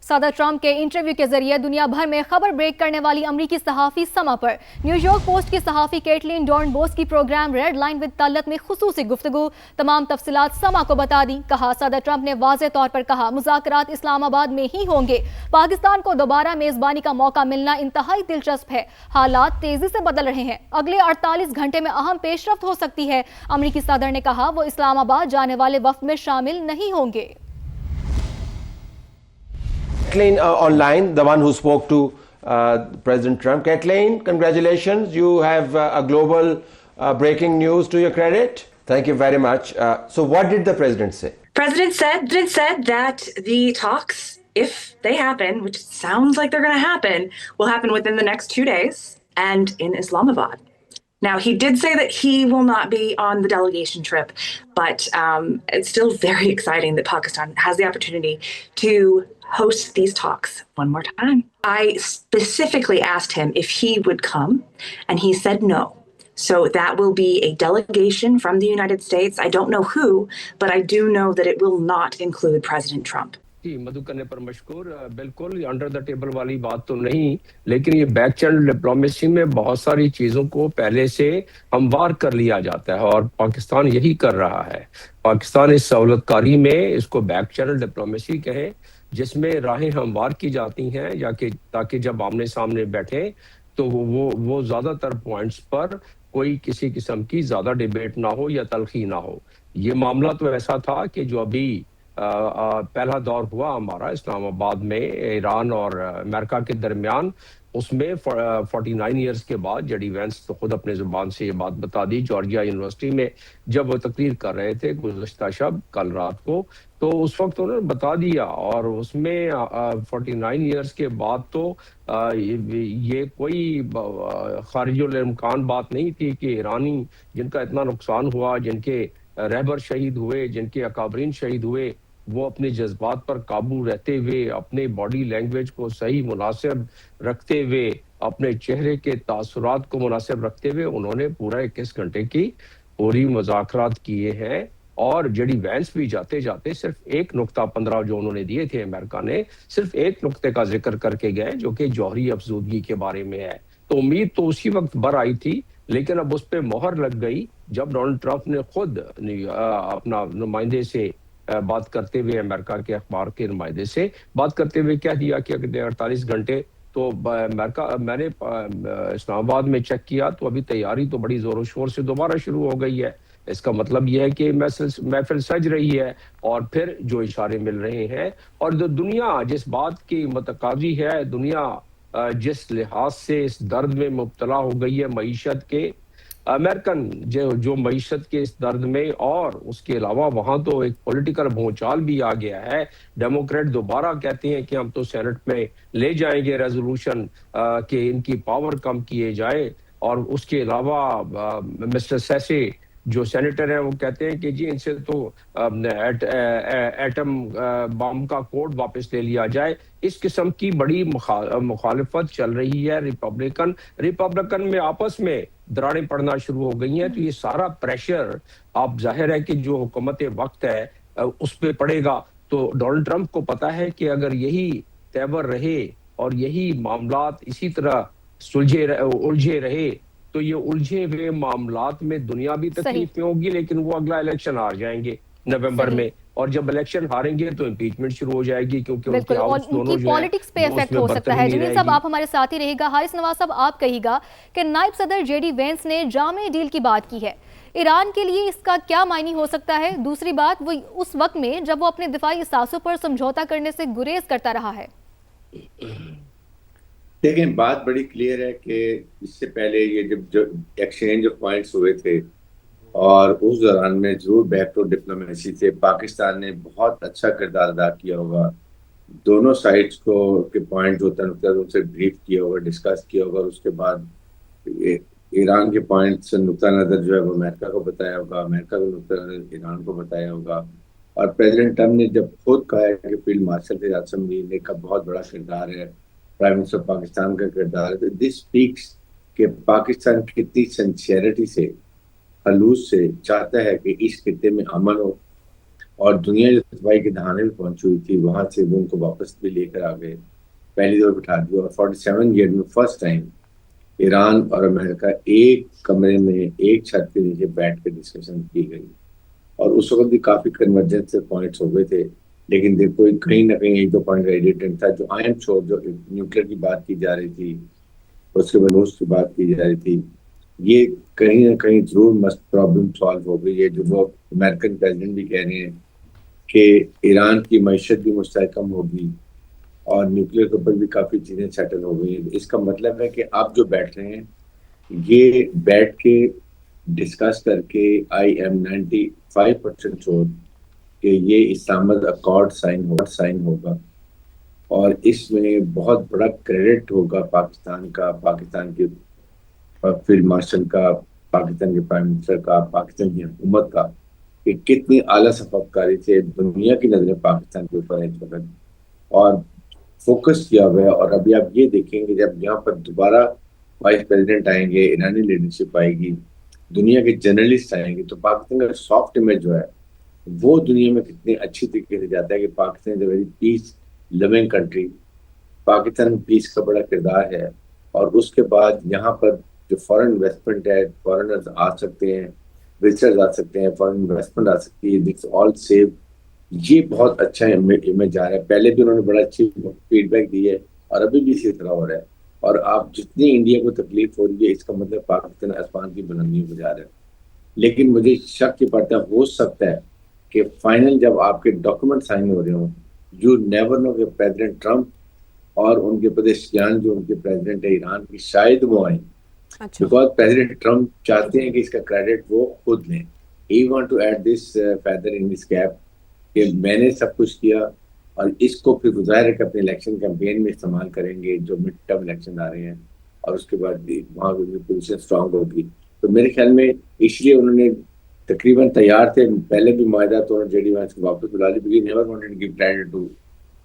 صدر ٹرمپ کے انٹرویو کے ذریعے دنیا بھر میں خبر بریک کرنے والی امریکی صحافی سما پر نیوز یارک پوسٹ کی صحافی کیٹلین ڈورنبوس کی program red line with Talat میں خصوصی گفتگو، تمام تفصیلات سما کو بتا دی۔ کہا صدر ٹرمپ نے واضح طور پر کہا مذاکرات اسلام آباد میں ہی ہوں گے، پاکستان کو دوبارہ میزبانی کا موقع ملنا انتہائی دلچسپ ہے، حالات تیزی سے بدل رہے ہیں، اگلے 48 گھنٹے میں اہم پیش رفت ہو سکتی ہے۔ امریکی صدر نے کہا وہ اسلام آباد جانے والے وفد میں شامل نہیں ہوں گے۔ Kathleen online, the one who spoke to President Trump. Kathleen, congratulations. You have a global breaking news to your credit. Thank you very much. So what did the president say? President said that the talks, if they happen, which sounds like they're going to happen, will happen within the next 2 days and in Islamabad. Now, he did say that he will not be on the delegation trip, but it's still very exciting that Pakistan has the opportunity to host these talks one more time. I specifically asked him if he would come, and he said no. So that will be a delegation from the United States. I don't know who, but I do know that it will not include President Trump. جی مدعو کرنے پر مشکور، بالکل under the table والی بات تو نہیں، لیکن یہ بیک چینل ڈپلومیسی میں بہت ساری چیزوں کو پہلے سے ہموار کر لیا جاتا ہے اور پاکستان یہی کر رہا ہے۔ پاکستان اس سہولت کاری میں اس کو بیک چینل ڈپلومیسی کہیں، جس میں راہیں ہموار کی جاتی ہیں یا کہ تاکہ جب آمنے سامنے بیٹھیں تو وہ زیادہ تر پوائنٹس پر کوئی کسی قسم کی زیادہ ڈیبیٹ نہ ہو یا تلخی نہ ہو۔ یہ معاملہ تو ایسا تھا کہ جو ابھی پہلا دور ہوا ہمارا اسلام آباد میں ایران اور امریکہ کے درمیان، اس میں 49 ایئرز کے بعد جیڈی وینس تو خود اپنے زبان سے یہ بات بتا دی جارجیا یونیورسٹی میں جب وہ تقریر کر رہے تھے گزشتہ شب کل رات کو، تو اس وقت انہوں نے بتا دیا، اور اس میں 49 ایئرز کے بعد تو یہ کوئی خارج الامکان بات نہیں تھی کہ ایرانی جن کا اتنا نقصان ہوا، جن کے رہبر شہید ہوئے، جن کے اکابرین شہید ہوئے، وہ اپنے جذبات پر قابو رہتے ہوئے، اپنے باڈی لینگویج کو صحیح مناسب رکھتے ہوئے، اپنے چہرے کے تاثرات کو مناسب رکھتے ہوئے انہوں نے پورا 21 گھنٹے کی پوری مذاکرات کیے ہیں۔ اور جیڈی وینس بھی جاتے جاتے صرف ایک نقطہ 15 جو انہوں نے دیے تھے امریکہ نے، صرف ایک نقطے کا ذکر کر کے گئے جو کہ جوہری افزودگی کے بارے میں ہے۔ تو امید تو اسی وقت بر آئی تھی، لیکن اب اس پہ مہر لگ گئی جب ڈونلڈ ٹرمپ نے خود اپنا نمائندے سے بات کرتے ہوئے، امریکہ کے اخبار کے نمائندے سے بات کرتے ہوئے کہہ دیا کہ اگلے 48 گھنٹے تو امریکہ، میں نے اسلام آباد میں چیک کیا تو ابھی تیاری تو بڑی زور و شور سے دوبارہ شروع ہو گئی ہے۔ اس کا مطلب یہ ہے کہ محفل سج رہی ہے، اور پھر جو اشارے مل رہے ہیں اور جو دنیا جس بات کی متقاضی ہے، دنیا جس لحاظ سے اس درد میں مبتلا ہو گئی ہے معیشت کے، امریکن جو معیشت کے اس درد میں، اور اس کے علاوہ وہاں تو ایک پولیٹیکل بھونچال بھی آ گیا ہے۔ ڈیموکریٹ دوبارہ کہتے ہیں کہ ہم تو سینٹ میں لے جائیں گے ریزولوشن کہ ان کی پاور کم کیے جائے، اور اس کے علاوہ مسٹر سیسے جو سینیٹر ہیں وہ کہتے ہیں کہ جی ان سے تو ایٹم بم کا کوڈ واپس لے لیا جائے۔ اس قسم کی بڑی مخالفت چل رہی ہے۔ ریپبلکن میں آپس میں دراڑیں پڑنا شروع ہو گئی ہیں، تو یہ سارا پریشر آپ ظاہر ہے کہ جو حکومت وقت ہے اس پہ پڑے گا۔ تو ڈونلڈ ٹرمپ کو پتا ہے کہ اگر یہی تیور رہے اور یہی معاملات اسی طرح الجھے رہے تو یہ الجھے ہوئے معاملات میں دنیا بھی تکلیف میں ہوگی، لیکن وہ اگلا الیکشن ہار جائیں گے نومبر میں، اور جب الیکشن ہاریں گے تو امپیچمنٹ شروع ہو جائے گی، کیونکہ ان کے ہاؤس دونوں جو پالیٹکس پہ افیکٹ ہو سکتا ہے۔ جمیل صاحب آپ ہمارے ساتھ ہی رہے گا۔ حارث نواز صاحب آپ کہیے گا کہ نائب صدر جے ڈی وینس نے جامع ڈیل کی بات کی ہے، ایران کے لیے اس کا کیا معنی ہو سکتا ہے؟ دوسری بات، وہ اس وقت میں جب وہ اپنے دفاعی اثاثوں پر سمجھوتا کرنے سے گریز کرتا رہا ہے۔ دیکھیں بات بڑی کلیئر ہے کہ اس سے پہلے یہ جب جو ایکسچینج آف پوائنٹس ہوئے تھے اور اس دوران میں ضرور بیک ٹو ڈپلومیسی سے پاکستان نے بہت اچھا کردار ادا کیا ہوگا، دونوں سائڈس کو کے پوائنٹ ہوتا ہے ان سے بریف کیا ہوگا، ڈسکس کیا ہوگا، اور اس کے بعد ایران کے پوائنٹ سے نقطہ نظر جو ہے وہ امریکہ کو بتایا ہوگا، امریکہ کو نقطہ نظر ایران کو بتایا ہوگا۔ اور پریزیڈنٹ ٹرمپ نے جب خود کہا ہے کہ فیلڈ مارشل اعظم اسمبلی کا بہت بڑا کردار ہے، پرائم منسٹر پاکستان کا کردار ہے، تو دس اسپیکس کہ پاکستان کتنی سنسیئرٹی سے خلوص سے چاہتا ہے کہ اس خطے میں امن ہو، اور دنیا جو تباہی کے دہانے میں پہنچی ہوئی تھی وہاں سے وہ ان کو واپس بھی لے کر آ گئے، پہلی دور بٹھا دیا، اور 47 ایئر میں فرسٹ ٹائم ایران اور امریکہ ایک کمرے میں ایک چھت کے نیچے بیٹھ کے ڈسکشن کی گئی، اور اس وقت بھی کافی کنورجنس پوائنٹس ہو گئے تھے، لیکن دیکھو کہیں نہ کہیں ایک دو پوائنٹ کا ایڈیٹنٹ تھا، جو آئم شور جو نیوکلیر کی بات کی جا رہی تھی، اس کے بلوچ کی بات کی جا رہی تھی، یہ کہیں نہ کہیں ضرور مست پرابلم سالو ہو گئی ہے، جو وہ امریکن پریزیڈنٹ بھی کہہ رہے ہیں کہ ایران کی معیشت بھی مستحکم ہوگی اور نیوکلیر کے اوپر بھی کافی چیزیں سیٹل ہو گئی ہیں۔ اس کا مطلب ہے کہ آپ جو بیٹھ رہے ہیں یہ بیٹھ کے ڈسکس کر کے آئی ایم 95% شور کہ یہ اسلام اکارڈ سائن ہوگا، اور اس میں بہت بڑا کریڈٹ ہوگا پاکستان کا، پاکستان کے فیلڈ مارشل کا، پاکستان کے پرائم منسٹر کا، پاکستان کی حکومت کا، کہ کتنی اعلیٰ صفقاری سے دنیا کی نظریں پاکستان کے اوپر ہے اس وقت، اور فوکس کیا ہوا ہے۔ اور ابھی آپ یہ دیکھیں گے جب یہاں پر دوبارہ وائس پریزیڈنٹ آئیں گے، ایرانی لیڈرشپ آئے گی، دنیا کے جرنلسٹ آئیں گے، تو پاکستان کا سافٹ امیج جو ہے وہ دنیا میں کتنی اچھی طریقے سے جاتا ہے کہ Pakistan is a very peace loving country, Pakistan میں پیس کا بڑا کردار ہے۔ اور اس کے بعد یہاں پر جو فورن انویسٹمنٹ ہے، فورنرز آ سکتے ہیں، وزٹرز آ سکتے ہیں، فورن انویسٹمنٹ آ سکتی ہے، دس آل سیو، یہ بہت اچھا امیج آ رہا ہے۔ پہلے بھی انہوں نے بڑا اچھی فیڈ بیک دی ہے اور ابھی بھی اسی طرح ہو رہا ہے، اور آپ جتنی انڈیا کو تکلیف ہو رہی ہے اس کا مطلب پاکستان آسمان کی بلندیوں پہ جا رہا ہے۔ لیکن مجھے شک یہ پڑتا ہے، ہو سکتا ہے کہ فائنل جب آپ کے ڈاکومنٹ سائن ہو رہے ہوں، یو نیور نو کہ پریزیڈنٹ ٹرمپ اور ان کے پدیشیان جو ان کے پریزیڈنٹ ہے ایران کی، شاید وہ آئیں، بیکاز پریزیڈنٹ ٹرمپ چاہتے ہیں کہ اس کا کریڈٹ وہ خود لیں۔ He want to add this feather in this cap کہ میں نے سب کچھ کیا، اور اس کو پھر ظاہر ہے کہ اپنے الیکشن کیمپین میں استعمال کریں گے جو مڈ ٹرم الیکشن آ رہے ہیں، اور اس کے بعد وہاں کی پوزیشن اسٹرانگ ہوگی۔ تو میرے خیال میں اس لیے انہوں نے تقریباً تیار تھے، پہلے بھی معاہدہ تو جے ڈی وینس کو واپس بلا لی، because he never wanted to give credit to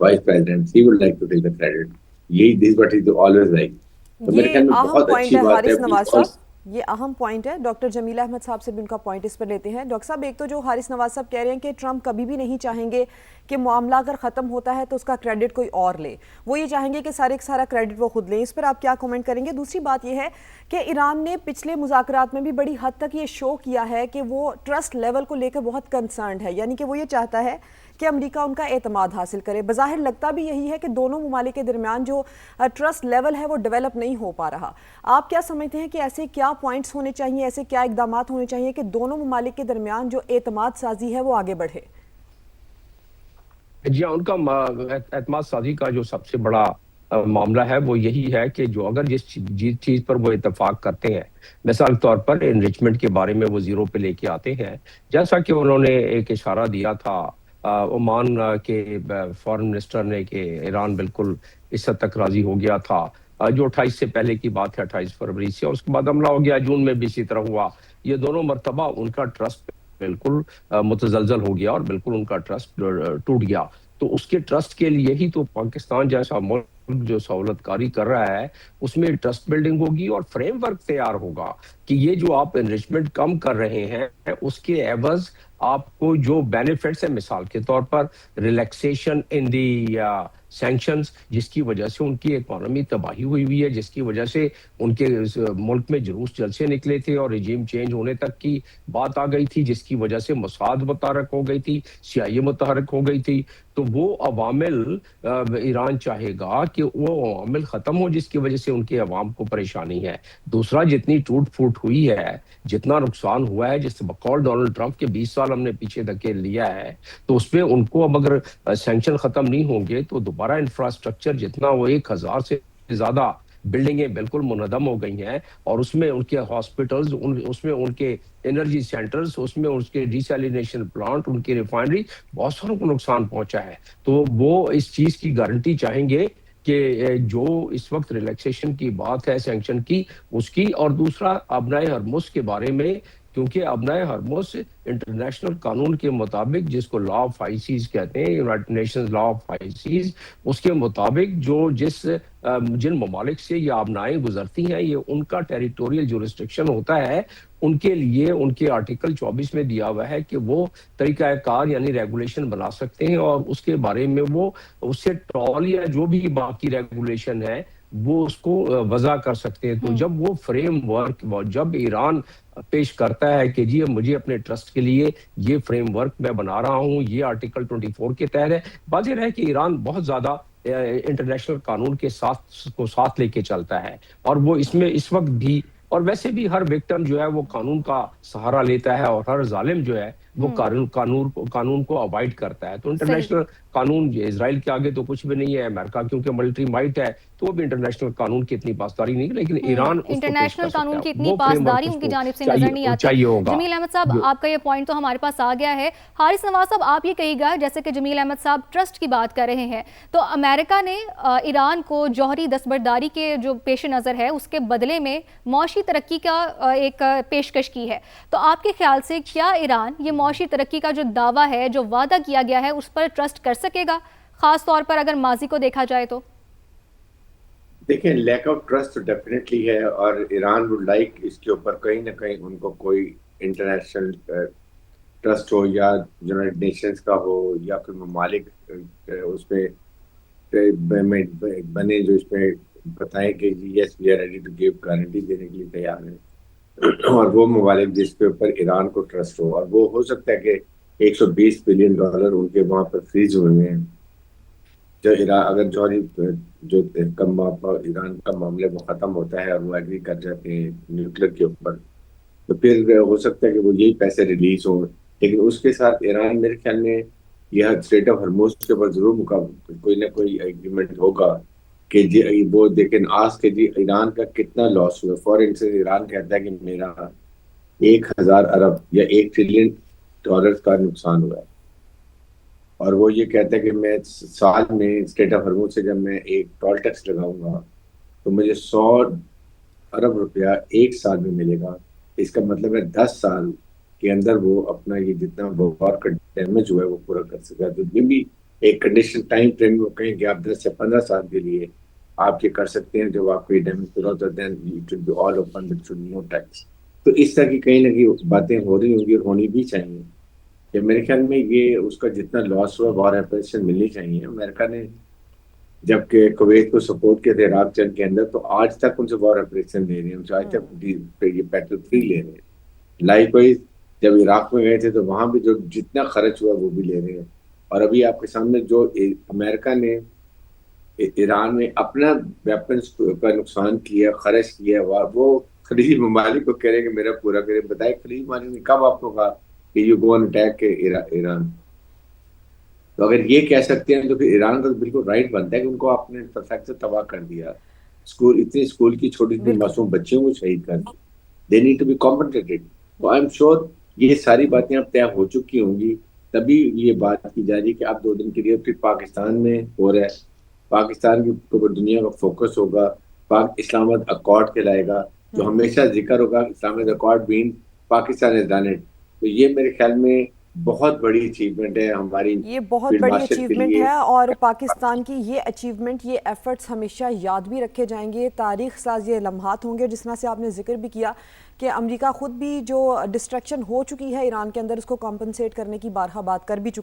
vice president, he would like to take the credit، یہی this what he always like۔ تو میرے خیال میں بہت اچھی بات ہے۔ حارث نواز صاحب، یہ اہم پوائنٹ ہے، ڈاکٹر جمیل احمد صاحب سے بھی ان کا پوائنٹ اس پر لیتے ہیں۔ ڈاکٹر صاحب، ایک تو جو حارث نواز صاحب کہہ رہے ہیں کہ ٹرمپ کبھی بھی نہیں چاہیں گے کہ معاملہ اگر ختم ہوتا ہے تو اس کا کریڈٹ کوئی اور لے، وہ یہ چاہیں گے کہ سارا کریڈٹ وہ خود لیں، اس پر آپ کیا کومنٹ کریں گے؟ دوسری بات یہ ہے کہ ایران نے پچھلے مذاکرات میں بھی بڑی حد تک یہ شو کیا ہے کہ وہ ٹرسٹ لیول کو لے کر بہت کنسرنڈ ہے، یعنی کہ وہ یہ چاہتا ہے کہ امریکہ ان کا اعتماد حاصل کرے۔ بظاہر لگتا بھی یہی ہے کہ دونوں ممالک کے درمیان جو ٹرسٹ لیول ہے وہ ڈیولپ نہیں ہو پا رہا۔ آپ کیا سمجھتے ہیں کہ ایسے کیا پوائنٹس ہونے چاہیے، ایسے کیا اقدامات ہونے چاہیے کہ دونوں ممالک کے درمیان جو اعتماد سازی ہے وہ آگے بڑھے؟ جی ہاں، ان کا اعتماد سازی کا جو سب سے بڑا معاملہ ہے وہ یہی ہے کہ جو اگر جس چیز پر وہ اتفاق کرتے ہیں، مثال طور پر انریچمنٹ کے بارے میں وہ زیرو پہ لے کے آتے ہیں، جیسا کہ انہوں نے ایک اشارہ دیا تھا عمان کے فارن منسٹر نے کہ ایران بالکل اس حد تک راضی ہو گیا تھا، جو 28 سے پہلے کی بات ہے، 28 فروری سے، اس کے بعد حملہ ہو گیا، جون میں بھی اسی طرح ہوا۔ یہ دونوں مرتبہ ان کا ٹرسٹ بالکل متزلزل ہو گیا اور بالکل ان کا ٹرسٹ ٹوٹ گیا۔ تو اس کے ٹرسٹ کے لیے ہی تو پاکستان جیسا ملک جو سہولت کاری کر رہا ہے اس میں ٹرسٹ بلڈنگ ہوگی اور فریم ورک تیار ہوگا کہ یہ جو آپ انریچمنٹ کم کر رہے ہیں اس کے عوض آپ کو جو بینیفٹس ہیں، مثال کے طور پر ریلیکسیشن ان دی سینکشنز، جس کی وجہ سے ان کی اکانومی تباہی ہوئی ہے، جس کی وجہ سے ان کے ملک میں جلوس جلسے نکلے تھے اور رجیم چینج ہونے تک کی بات آ گئی تھی، جس کی وجہ سے موساد متحرک ہو گئی تھی، CIA متحرک ہو گئی تھی۔ تو وہ عوامل ایران چاہے گا کہ وہ عوامل ختم ہو جس کی وجہ سے ان کے عوام کو پریشانی ہے۔ دوسرا، جتنی ٹوٹ پھوٹ ہوئی ہے، جتنا نقصان ہوا ہے، جس بقول ڈونلڈ ٹرمپ کے 20 سال ہم نے پیچھے دھکیل لیا ہے، تو اس پہ ان کو اب اگر سینکشن ختم نہیں ہوں گے تو دوبارہ انفراسٹرکچر جتنا وہ 1000 سے زیادہ بلڈنگیں بالکل منہدم ہو گئی ہیں، اور اس میں ان کے ہاسپٹلز، اس میں ان کے انرجی سینٹرز، اس میں اس کے ڈیسیلینیشن پلانٹ، ان کی ریفائنری، بہت ساروں کو نقصان پہنچا ہے۔ تو وہ اس چیز کی گارنٹی چاہیں گے کہ جو اس وقت ریلیکسیشن کی بات ہے سینکشن کی، اس کی، اور دوسرا ابنائے ہرمز کے بارے میں کیونکہ ابنائے ہرموز انٹرنیشنل قانون کے مطابق، جس کو لا آف ہائی سیز کہتے ہیں، United Nations law of high seas, اس کے مطابق جن ممالک سے یہ آبنائیں گزرتی ہیں، یہ ان کا ٹیریٹوریل جورسڈکشن ہوتا ہے. ان کے لیے ان کے آرٹیکل 24 میں دیا ہوا ہے کہ وہ طریقہ کار یعنی ریگولیشن بنا سکتے ہیں، اور اس کے بارے میں وہ اس سے ٹرال یا جو بھی باقی ریگولیشن ہے وہ اس کو وضع کر سکتے ہیں. تو جب وہ فریم ورک جب ایران پیش کرتا ہے کہ جی مجھے اپنے ٹرسٹ کے لیے یہ فریم ورک میں بنا رہا ہوں، یہ آرٹیکل 24 کے تحت ہے، واضح ہے کہ ایران بہت زیادہ انٹرنیشنل قانون کے ساتھ لے کے چلتا ہے، اور وہ اس میں اس وقت بھی، اور ویسے بھی ہر وکٹم جو ہے وہ قانون کا سہارا لیتا ہے، اور ہر ظالم جو ہے وہ قانون کو اوائڈ کرتا ہے. تو انٹرنیشنل قانون اسرائیل کے آگے تو کچھ بھی نہیں ہے. امریکہ کیونکہ ملٹری مائٹ ہے تو وہ بھی انٹرنیشنل قانون کی اتنی پاسداری نہیں، لیکن ایران انٹرنیشنل قانون کی اتنی پاسداری ان کی جانب سے نظر نہیں آتی. جمیل احمد صاحب، آپ کا یہ پوائنٹ تو ہمارے پاس آ گیا ہے. حارث نواز صاحب، آپ یہ کہیے گا، جیسے کہ جمیل احمد صاحب ٹرسٹ کی بات کر رہے ہیں، تو امریکہ نے ایران کو جوہری دستبرداری کے جو پیش نظر ہے اس کے بدلے میں معاشی ترقی کا ایک پیشکش کی ہے. تو آپ کے خیال سے کیا ایران یہ معاشی ترقی کا جو دعویٰ ہے، جو وعدہ کیا گیا ہے، اس پر ٹرسٹ کر سکے گا، خاص طور پر اگر ماضی کو دیکھا جائے تو؟ دیکھیں، لیک آف ٹرسٹ ڈیفینیٹلی ہے، اور ایران وڈ لائک اس کے اوپر کہیں نہ کہیں ان کو کوئی انٹرنیشنل ٹرسٹ ہو، یا یونائٹڈ نیشنز کا ہو، یا پھر ممالک اس میں بنے جو اس میں بتائیں کہ yes we are ready to give guarantee دینے کے لیے تیار ہیں، اور وہ ممالک جس کے اوپر ایران کو ٹرسٹ ہو. اور وہ ہو سکتا ہے کہ $120 بلین ان کے وہاں پر فریز ہوئے ہیں. جو اگر جوہری جو ایران کا معاملہ وہ ختم ہوتا ہے اور وہ ایگری کر جاتے ہیں نیوکلیر کے اوپر، تو پھر ہو سکتا ہے کہ وہ یہی پیسے ریلیز ہوں. لیکن اس کے ساتھ ایران میرے خیال میں یہ اسٹریٹ آف ہرموز کے اوپر ضرور کوئی نہ کوئی ایگریمنٹ ہوگا کہ جی وہ دیکھیں آج کے جی ایران کا کتنا لاس ہوا. فار انسٹنس ایران کہتا ہے کہ میرا 1000 ارب یا $1 ٹریلین کا نقصان ہوا ہے، اور وہ یہ کہتا ہے کہ میں سال میں اسٹریٹ آف ہرموز سے جب میں ایک ٹول ٹیکس لگاؤں گا تو مجھے 100 ارب روپیہ ایک سال میں ملے گا. اس کا مطلب ہے 10 سال کے اندر وہ اپنا یہ جتنا وار کا ڈیمیج ہوا ہے وہ پورا کر سکا. تو یہ بھی ایک کنڈیشن ٹائم فریم وہ کہیں کہ آپ 10 سے 15 سال کے لیے آپ یہ کر سکتے ہیں. جب آپ کو یہ ڈیمیج پورا ہوتا ہے then it should be all open, it should no tax. تو اس طرح کی کہیں نہ کہیں باتیں ہو رہی ہوں گی اور ہونی بھی چاہیے. کہ میرے خیال میں یہ اس کا جتنا لاس ہوا وار ریپریشن ملنی چاہیے. امریکہ نے جب کہ کویت کو سپورٹ کیا تھا عراق جنگ کے اندر، تو آج تک ان سے وار ریپریشن لے رہے ہیں، آج تک یہ بیٹل فری لے رہے ہیں. لائک وائز جب عراق میں گئے تھے تو وہاں بھی جو جتنا خرچ ہوا وہ بھی لے رہے ہیں. اور ابھی آپ کے سامنے جو امریکہ نے ایران میں اپنا ویپنز کا نقصان کیا، خرچ کیا، وہ خلیجی ممالک کو کہہ رہے ہیں کہ میرا پورا کرے. بتائے خلیجی ممالک نے کب آپ کو کہا کہ you go on attack Iran? تو اگر یہ کہہ سکتے ہیں تو پھر ایران کا بالکل رائٹ بنتا ہے کہ ان کو آپ نے پرفیکٹ سے تباہ کر دیا. اتنے اسکول کی چھوٹی چھوٹی معصوم بچیوں کو شہید کر دیا. They need to be compensated. تو آئی ایم شیور یہ ساری باتیں اب طے ہو چکی ہوں گی، تبھی یہ بات کی جا رہی ہے کہ اب 2 دن کے لیے پھر پاکستان میں ہو رہا ہے. پاکستان کے اوپر دنیا کا فوکس ہوگا. اسلام آباد اکارڈ کہلائے گا، جو ہمیشہ ذکر ہوگا اسلام آباد accord been Pakistan is done it. تو یہ میرے خیال میں بہت بڑی اچیومنٹ ہے ہماری، یہ بہت بڑی اچیومنٹ ہے، اور پاکستان کی یہ اچیومنٹ، یہ ایفرٹس ہمیشہ یاد بھی رکھے جائیں گے. تاریخ ساز یہ لمحات ہوں گے. جس طرح سے آپ نے ذکر بھی کیا کہ امریکہ خود بھی جو ڈسٹریکشن ہو چکی ہے ایران کے اندر، اس کو کمپنسیٹ کرنے کی بارہا بات کر بھی چکا